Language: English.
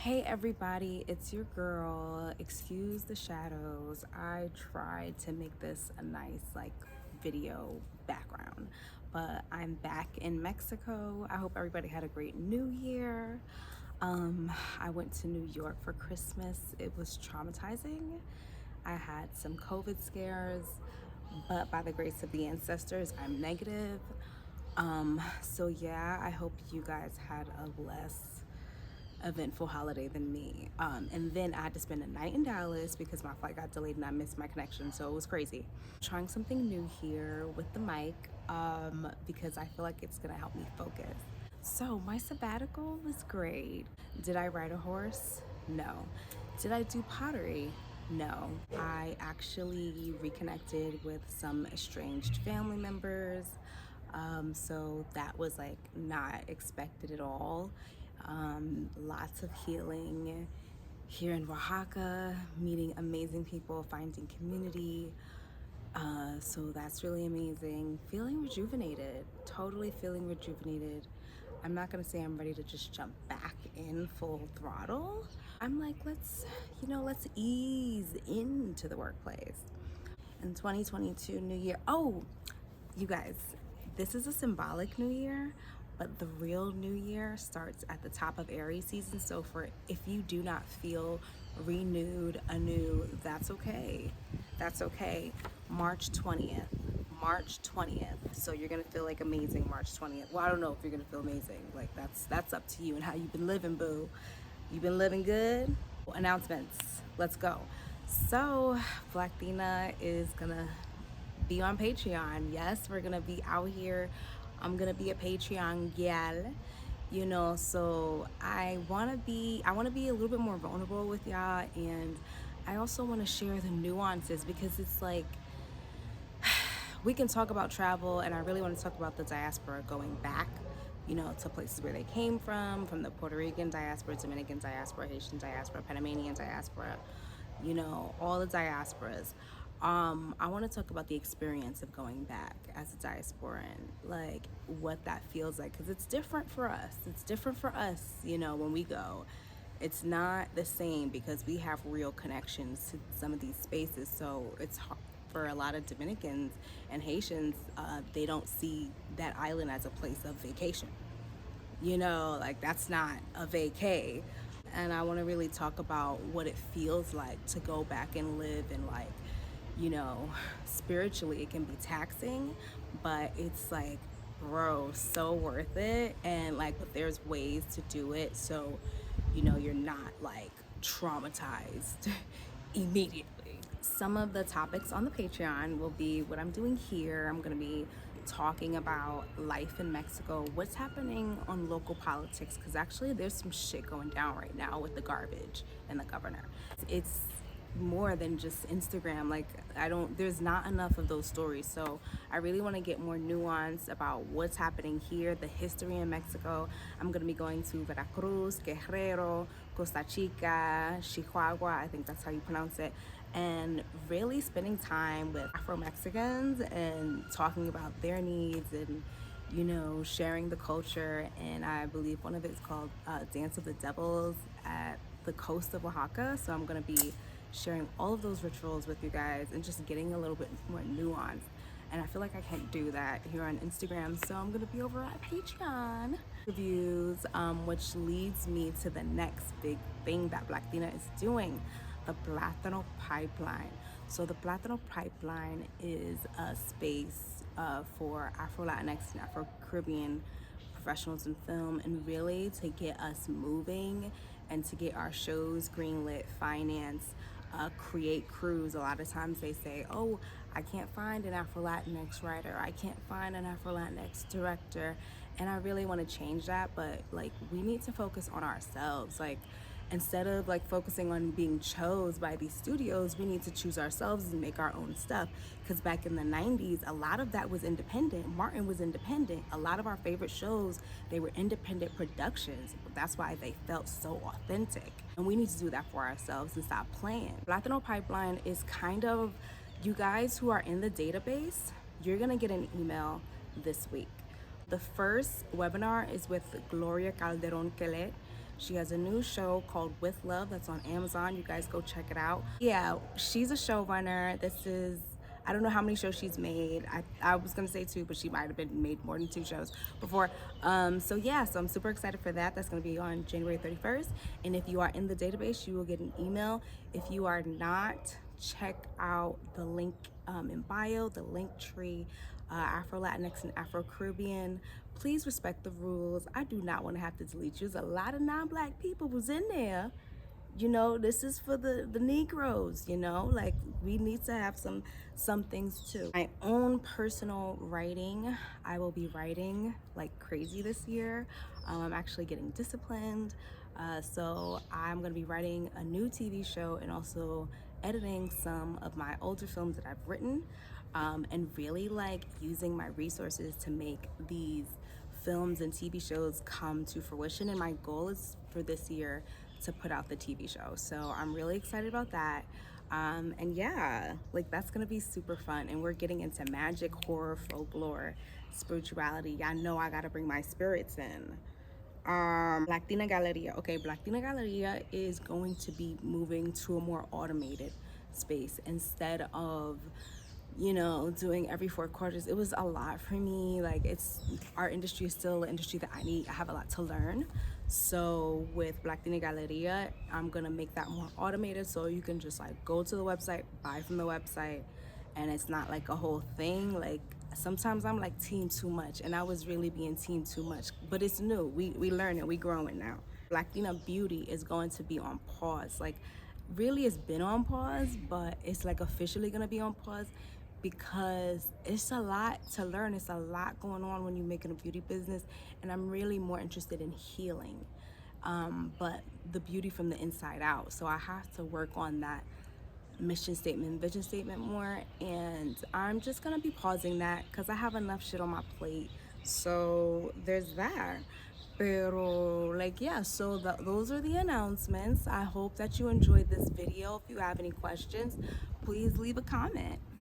Hey everybody, it's your girl. Excuse the shadows. I tried to make this a nice video background, but I'm back in Mexico. I hope everybody had a great new year. I went to New York for Christmas. It was traumatizing. I had some COVID scares, but by the grace of the ancestors, I'm negative. So yeah, I hope you guys had a less eventful holiday than me. And then I had to spend a night in Dallas because my flight got delayed and I missed my connection, so it was crazy. Trying something new here with the mic because I feel like it's gonna help me focus. So my sabbatical was great. Did I ride a horse? No. Did I do pottery? No. I actually reconnected with some estranged family members. So that was not expected at all. Lots of healing here in Oaxaca, meeting amazing people, finding community. So that's really amazing. Feeling rejuvenated, totally feeling rejuvenated. I'm not gonna say I'm ready to just jump back in full throttle. I'm like, let's ease into the workplace. In 2022, New Year. Oh, you guys, this is a symbolic new year, but the real new year starts at the top of Aries season. So if you do not feel renewed anew, that's okay. That's okay. March 20th. March 20th. So you're gonna feel amazing March 20th. Well, I don't know if you're gonna feel amazing. That's up to you and how you've been living, boo. You've been living good? Announcements. Let's go. So Blactina is gonna be on Patreon. Yes, we're gonna be out here. I'm gonna be a Patreon gal, so I wanna be a little bit more vulnerable with y'all, and I also wanna share the nuances because it's we can talk about travel, and I really want to talk about the diaspora going back, to places where they came from the Puerto Rican diaspora, Dominican diaspora, Haitian diaspora, Panamanian diaspora, all the diasporas. I want to talk about the experience of going back as a diasporan, what that feels like, because it's different for us. It's different for us, when we go. It's not the same because we have real connections to some of these spaces, so it's hard for a lot of Dominicans and Haitians. They don't see that island as a place of vacation. That's not a vacay. And I want to really talk about what it feels like to go back and live and spiritually it can be taxing, but it's bro, so worth it. And but there's ways to do it so you're not traumatized immediately. Some of the topics on the Patreon will be what I'm doing here. I'm going to be talking about life in Mexico, what's happening on local politics, because actually there's some shit going down right now with the garbage and the governor. It's more than just Instagram. There's not enough of those stories, so I really want to get more nuance about what's happening here, the history in Mexico. I'm going to be going to Veracruz, Guerrero, Costa Chica, Chihuahua, I think that's how you pronounce it, and really spending time with Afro-Mexicans and talking about their needs and sharing the culture. And I believe one of it is called Dance of the Devils at the coast of Oaxaca, so I'm going to be sharing all of those rituals with you guys and just getting a little bit more nuance. And I feel like I can't do that here on Instagram, so I'm gonna be over at Patreon. Reviews, which leads me to the next big thing that Blactina is doing, the Latino Pipeline. So the Latino Pipeline is a space for afrolatinx and Afro-Caribbean professionals in film, and really to get us moving and to get our shows greenlit, finance, create crews. A lot of times they say, oh, I can't find an Afro-Latinx writer, I can't find an Afro-Latinx director, and I really want to change that. But we need to focus on ourselves. Instead of focusing on being chose by these studios, we need to choose ourselves and make our own stuff. Because back in the 90s, a lot of that was independent. Martin was independent. A lot of our favorite shows, they were independent productions. That's why they felt so authentic. And we need to do that for ourselves and stop playing. Latino Pipeline is kind of, you guys who are in the database, you're gonna get an email this week. The first webinar is with Gloria Calderon Quelet. She has a new show called With Love that's on Amazon. You guys go check it out. Yeah, she's a showrunner. This is, I don't know how many shows she's made. I was gonna say two, but she might have been made more than two shows before. So yeah, so I'm super excited for that. That's gonna be on January 31st. And if you are in the database, you will get an email. If you are not, check out the link in bio, the link tree, Afro-Latinx and Afro-Caribbean. Please respect the rules. I do not want to have to delete you. There's a lot of non-black people who's in there. You know, this is for the Negroes, you know, like we need to have some things too. My own personal writing, I will be writing like crazy this year. I'm actually getting disciplined. So I'm going to be writing a new TV show and also editing some of my older films that I've written, and really like using my resources to make these films and TV shows come to fruition. And my goal is for this year to put out the TV show. So I'm really excited about that. And yeah, like that's gonna be super fun. And we're getting into magic, horror, folklore, spirituality. Y'all know I gotta bring my spirits in. Blactina Galleria. Okay, Blactina Galleria is going to be moving to a more automated space instead of, you know, doing every 4 quarters. It was a lot for me. Like, it's, our industry is still an industry that I have a lot to learn. So with Blactina Galleria, I'm gonna make that more automated, so you can just like go to the website, buy from the website, and it's not like a whole thing. Like sometimes I'm like team too much, and I was really being team too much, but it's new. We learning, we growing now. Blactina Beauty is going to be on pause. Like really it's been on pause, but it's like officially gonna be on pause because it's a lot to learn. It's a lot going on when you're making a beauty business, and I'm really more interested in healing, but the beauty from the inside out. So I have to work on that mission statement, vision statement more, and I'm just gonna be pausing that because I have enough shit on my plate. So there's that. Pero like yeah, so those are the announcements. I hope that you enjoyed this video. If you have any questions, please leave a comment.